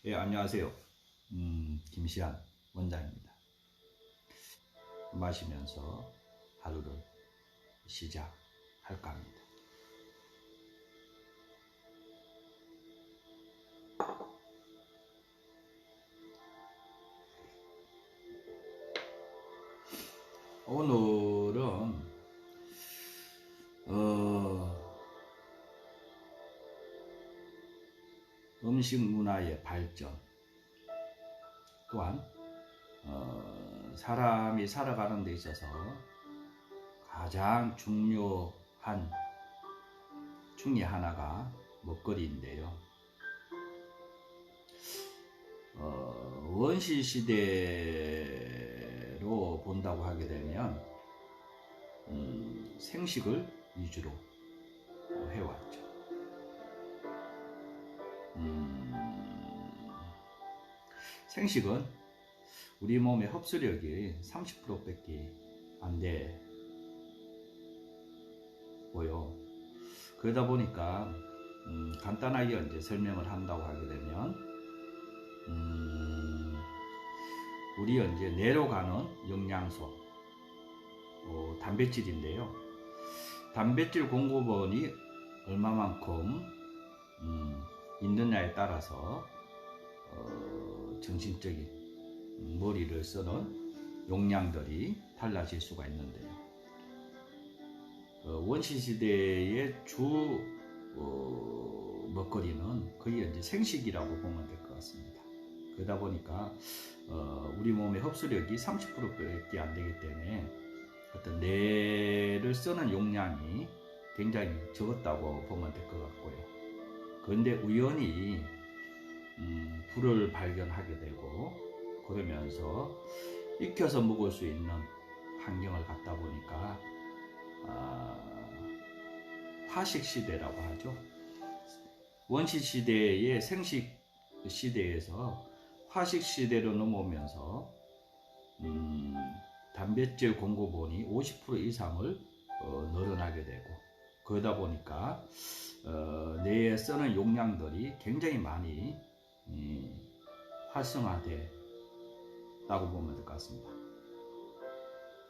예, 안녕하세요. 김시한 원장입니다. 마시면서 하루를 시작할까 합니다. 오늘은 음식 문화의 발전, 또한 사람이 살아가는 데 있어서 가장 중요한 중에 하나가 먹거리인데요. 원시 시대로 본다고 하게 되면 생식을 위주로 해왔죠. 생식은 우리 몸의 흡수력이 30%밖에 안 되고요. 그러다 보니까 간단하게 이제 설명을 한다고 하게 되면 우리 이제 뇌로 가는 영양소, 단백질인데요. 단백질 공급원이 얼마만큼 있느냐에 따라서 정신적인 머리를 쓰는 용량들이 달라질 수가 있는데요. 원시시대의 주 먹거리는 거의 이제 생식이라고 보면 될 것 같습니다. 그러다 보니까 우리 몸의 흡수력이 30%밖에 안 되기 때문에 어떤 뇌를 쓰는 용량이 굉장히 적었다고 보면 될 것 같고요. 그런데 우연히 불을 발견하게 되고 그러면서 익혀서 먹을 수 있는 환경을 갖다 보니까 화식 시대라고 하죠. 원시 시대의 생식 시대에서 화식 시대로 넘어오면서 단백질 공급원이 50% 이상을 늘어나게 되고 그러다 보니까 뇌에 쓰는 용량들이 굉장히 많이 활성화됐다고 보면 될 것 같습니다.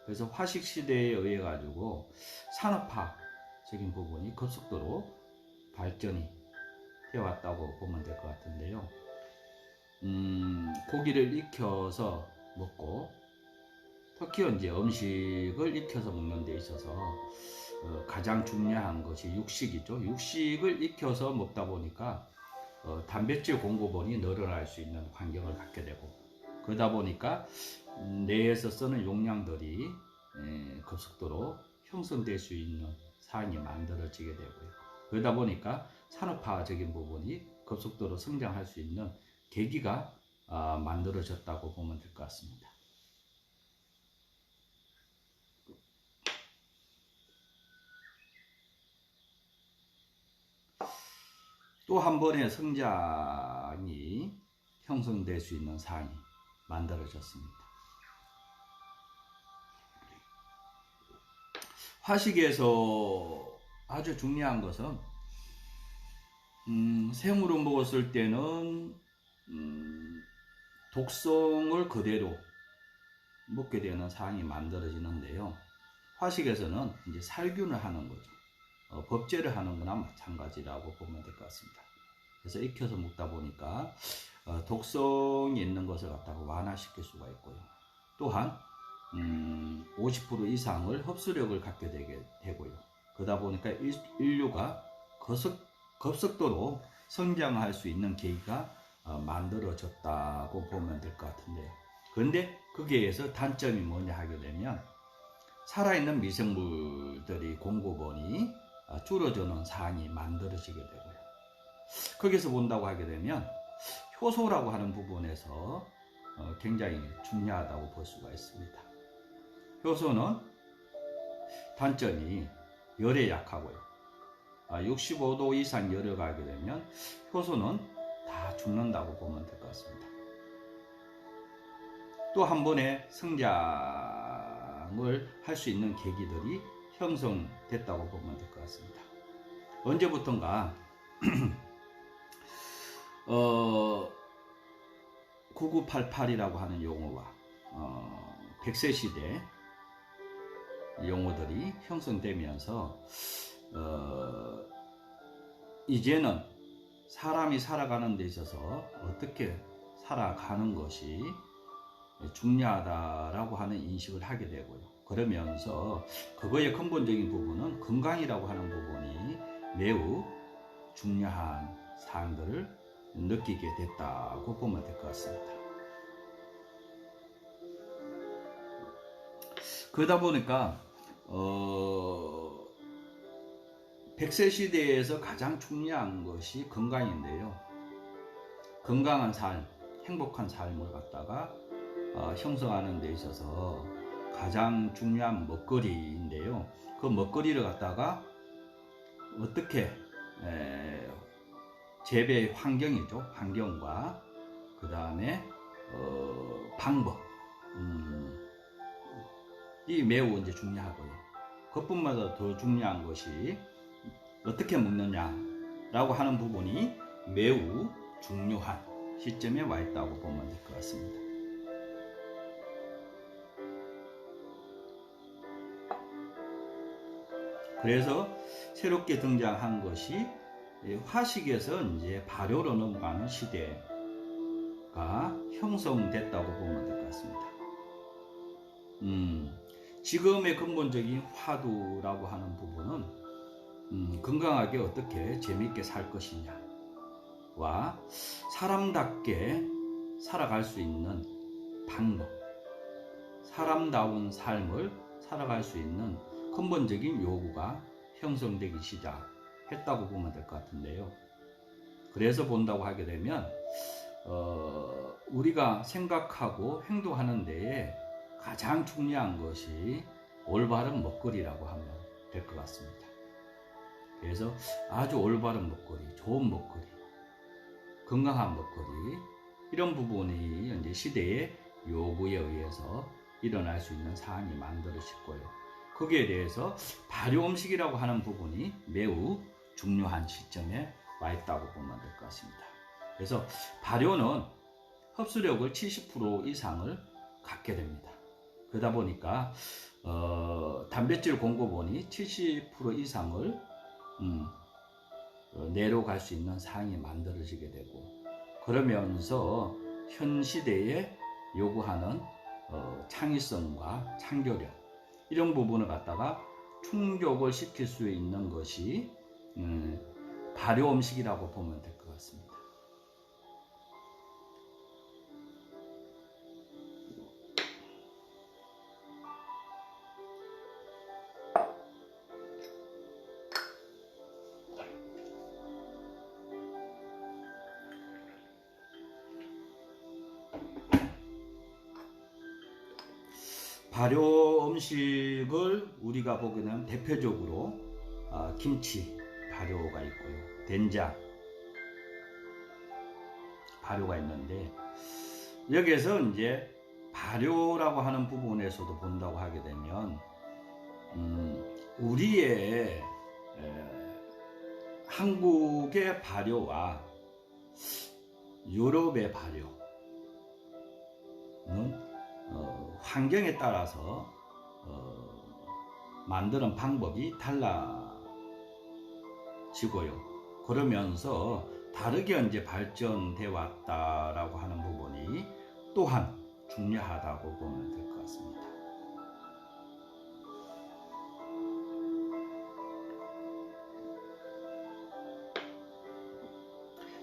그래서 화식 시대에 의해 가지고 산업화적인 부분이 급속도로 발전이 해왔다고 보면 될 것 같은데요. 고기를 익혀서 먹고 특히 이제 음식을 익혀서 먹는 데 있어서 가장 중요한 것이 육식이죠. 육식을 익혀서 먹다 보니까 단백질 공급원이 늘어날 수 있는 환경을 갖게 되고 그러다 보니까 뇌에서 쓰는 용량들이 급속도로 형성될 수 있는 사항이 만들어지게 되고요. 그러다 보니까 산업화적인 부분이 급속도로 성장할 수 있는 계기가 만들어졌다고 보면 될 것 같습니다. 또 한 번의 성장이 형성될 수 있는 사항이 만들어졌습니다. 화식에서 아주 중요한 것은 생으로 먹었을 때는 독성을 그대로 먹게 되는 상황이 만들어지는데요. 화식에서는 이제 살균을 하는 거죠. 법제를 하는 거나 마찬가지라고 보면 될 것 같습니다. 그래서 익혀서 먹다 보니까 독성이 있는 것을 갖다가 완화시킬 수가 있고요. 또한 50% 이상을 흡수력을 갖게 되고요. 그러다 보니까 인류가 급속도로 성장할 수 있는 계기가 만들어졌다고 보면 될 것 같은데요. 그런데 거기에서 단점이 뭐냐 하게 되면 살아있는 미생물들이 공급원이 줄어드는 사항이 만들어지게 되고요. 거기서 본다고 하게 되면 효소라고 하는 부분에서 굉장히 중요하다고 볼 수가 있습니다. 효소는 단점이 열에 약하고요. 65도 이상 열을 가게 되면 효소는 다 죽는다고 보면 될 것 같습니다. 또 한 번의 성장을 할 수 있는 계기들이 형성됐다고 보면 될 것 같습니다. 언제부턴가 9988이라고 하는 용어와 100세 시대 용어들이 형성되면서 이제는 사람이 살아가는 데 있어서 어떻게 살아가는 것이 중요하다라고 하는 인식을 하게 되고요. 그러면서 그거의 근본적인 부분은 건강이라고 하는 부분이 매우 중요한 사항들을 느끼게 됐다고 보면 될 것 같습니다. 그러다 보니까 100세 시대에서 가장 중요한 것이 건강인데요. 건강한 삶, 행복한 삶을 갖다가 형성하는 데 있어서 가장 중요한 먹거리인데요. 그 먹거리를 갖다가 어떻게 재배 환경이죠. 환경과 그 다음에 방법 이 매우 이제 중요하고요. 그것뿐만 더 중요한 것이 어떻게 먹느냐라고 하는 부분이 매우 중요한 시점에 와 있다고 보면 될 것 같습니다. 그래서 새롭게 등장한 것이 화식에서 이제 발효로 넘어가는 시대가 형성됐다고 보면 될 것 같습니다. 지금의 근본적인 화두라고 하는 부분은 건강하게 어떻게 재미있게 살 것이냐와 사람답게 살아갈 수 있는 방법, 사람다운 삶을 살아갈 수 있는 근본적인 요구가 형성되기 시작했다고 보면 될 것 같은데요. 그래서 본다고 하게 되면 우리가 생각하고 행동하는 데에 가장 중요한 것이 올바른 먹거리라고 하면 될 것 같습니다. 그래서 아주 올바른 먹거리, 좋은 먹거리, 건강한 먹거리 이런 부분이 이제 시대의 요구에 의해서 일어날 수 있는 사안이 만들어지고요. 거기에 대해서 발효 음식이라고 하는 부분이 매우 중요한 시점에 와 있다고 보면 될 것 같습니다. 그래서 발효는 흡수력을 70% 이상을 갖게 됩니다. 그러다 보니까 단백질 공급원이 70% 이상을 내려갈 수 있는 상황이 만들어지게 되고, 그러면서 현 시대에 요구하는 창의성과 창조력 이런 부분을 갖다가 충족을 시킬 수 있는 것이 발효 음식이라고 보면 될 것 같습니다. 발효 음식을 우리가 보기에는 대표적으로 김치 발효가 있고요, 된장 발효가 있는데, 여기에서 이제 발효라고 하는 부분에서도 본다고 하게 되면 우리의 한국의 발효와 유럽의 발효는 환경에 따라서 만드는 방법이 달라지고요. 그러면서 다르게 이제 발전돼 왔다라고 하는 부분이 또한 중요하다고 보면 될 것 같습니다.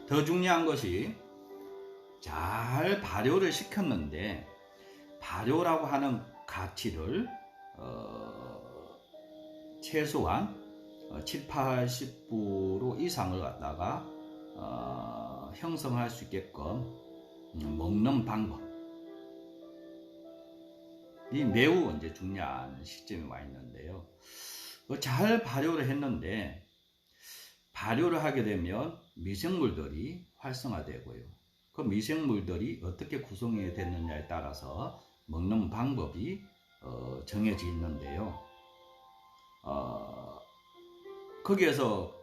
더 중요한 것이 잘 발효를 시켰는데 발효라고 하는 가치를 최소한 70-80% 이상을 갖다가 형성할 수 있게끔 먹는 방법이 매우 이제 중요한 시점에 와 있는데요. 잘 발효를 했는데 발효를 하게 되면 미생물들이 활성화되고요. 그 미생물들이 어떻게 구성이 됐느냐에 따라서 먹는 방법이 정해져 있는데요. 거기에서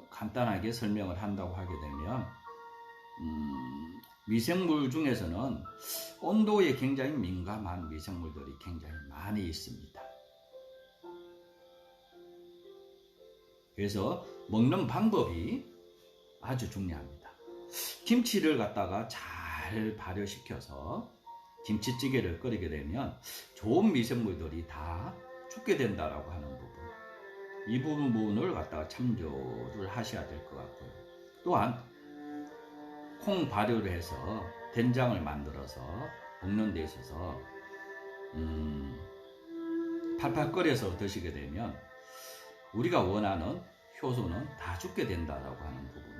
간단하게 설명을 한다고 하게 되면 미생물 중에서는 온도에 굉장히 민감한 미생물들이 굉장히 많이 있습니다. 그래서 먹는 방법이 아주 중요합니다. 김치를 갖다가 잘 발효시켜서 김치찌개를 끓이게 되면 좋은 미생물들이 다 죽게 된다라고 하는 부분, 이 부분을 갖다가 참조를 하셔야 될 것 같고요. 또한 콩 발효를 해서 된장을 만들어서 먹는 데 있어서 팔팔 끓여서 드시게 되면 우리가 원하는 효소는 다 죽게 된다라고 하는 부분이에요.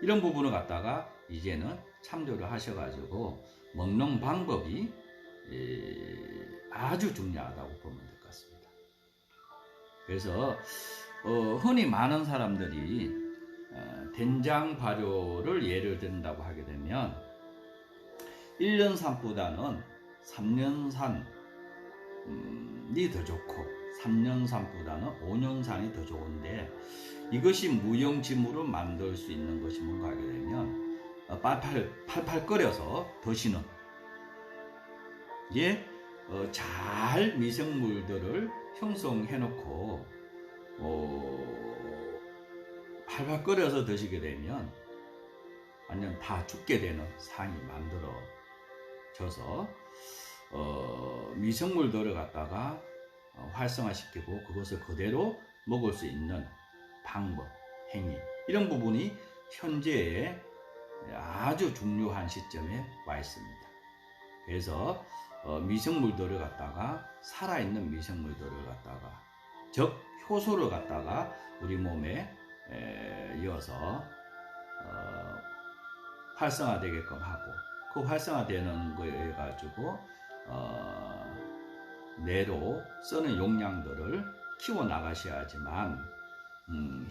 이런 부분을 갖다가 이제는 참조를 하셔가지고 먹는 방법이 아주 중요하다고 보면 될 것 같습니다. 그래서 흔히 많은 사람들이 된장 발효를 예를 든다고 하게 되면 1년산보다는 3년산이 더 좋고 3년산보다는 5년산이 더 좋은데, 이것이 무용지물을 만들 수 있는 것이 뭔가 하게 되면 팔팔 끓여서 드시는 게 잘 미생물들을 형성해 놓고 팔팔 끓여서 드시게 되면 완전 다 죽게 되는 상이 만들어져서 미생물들을 갖다가 활성화시키고 그것을 그대로 먹을 수 있는 방법, 행위, 이런 부분이 현재의 아주 중요한 시점에 와 있습니다. 그래서 미생물들을 갖다가, 살아있는 미생물들을 갖다가, 즉 효소를 갖다가 우리 몸에 이어서 활성화되게끔 하고, 그 활성화되는 거에 가지고 뇌로 쓰는 용량들을 키워 나가셔야지만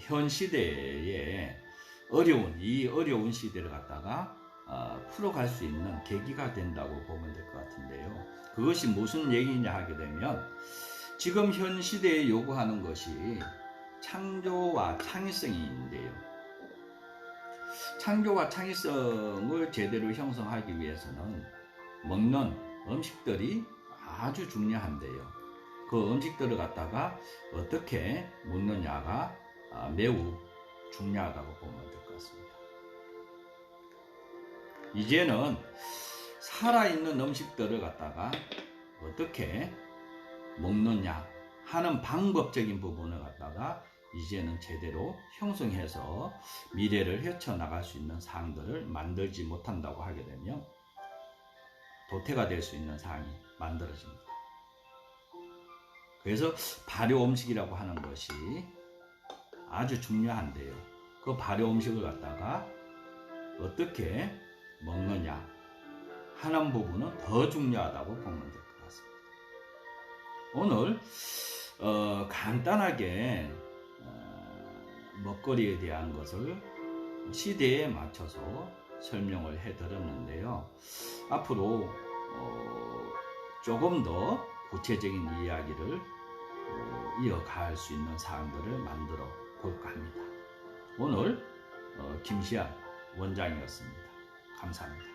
현 시대에 이 어려운 시대를 갖다가 풀어갈 수 있는 계기가 된다고 보면 될 것 같은데요. 그것이 무슨 얘기냐 하게 되면, 지금 현 시대에 요구하는 것이 창조와 창의성인데요. 창조와 창의성을 제대로 형성하기 위해서는 먹는 음식들이 아주 중요한데요. 그 음식들을 갖다가 어떻게 먹느냐가 매우 중요하다고 보면 될 것 같습니다. 이제는 살아있는 음식들을 갖다가 어떻게 먹느냐 하는 방법적인 부분을 갖다가 이제는 제대로 형성해서 미래를 헤쳐나갈 수 있는 사항들을 만들지 못한다고 하게 되면 도태가 될 수 있는 사항이 만들어집니다. 그래서 발효 음식이라고 하는 것이 아주 중요한데요. 그 발효 음식을 갖다가 어떻게 먹느냐 하는 부분은 더 중요하다고 보면 될 것 같습니다. 오늘 간단하게 먹거리에 대한 것을 시대에 맞춰서 설명을 해드렸는데요. 앞으로 조금 더 구체적인 이야기를 이어갈 수 있는 사항들을 만들어 볼까 합니다. 오늘 김시안 원장이었습니다. 감사합니다.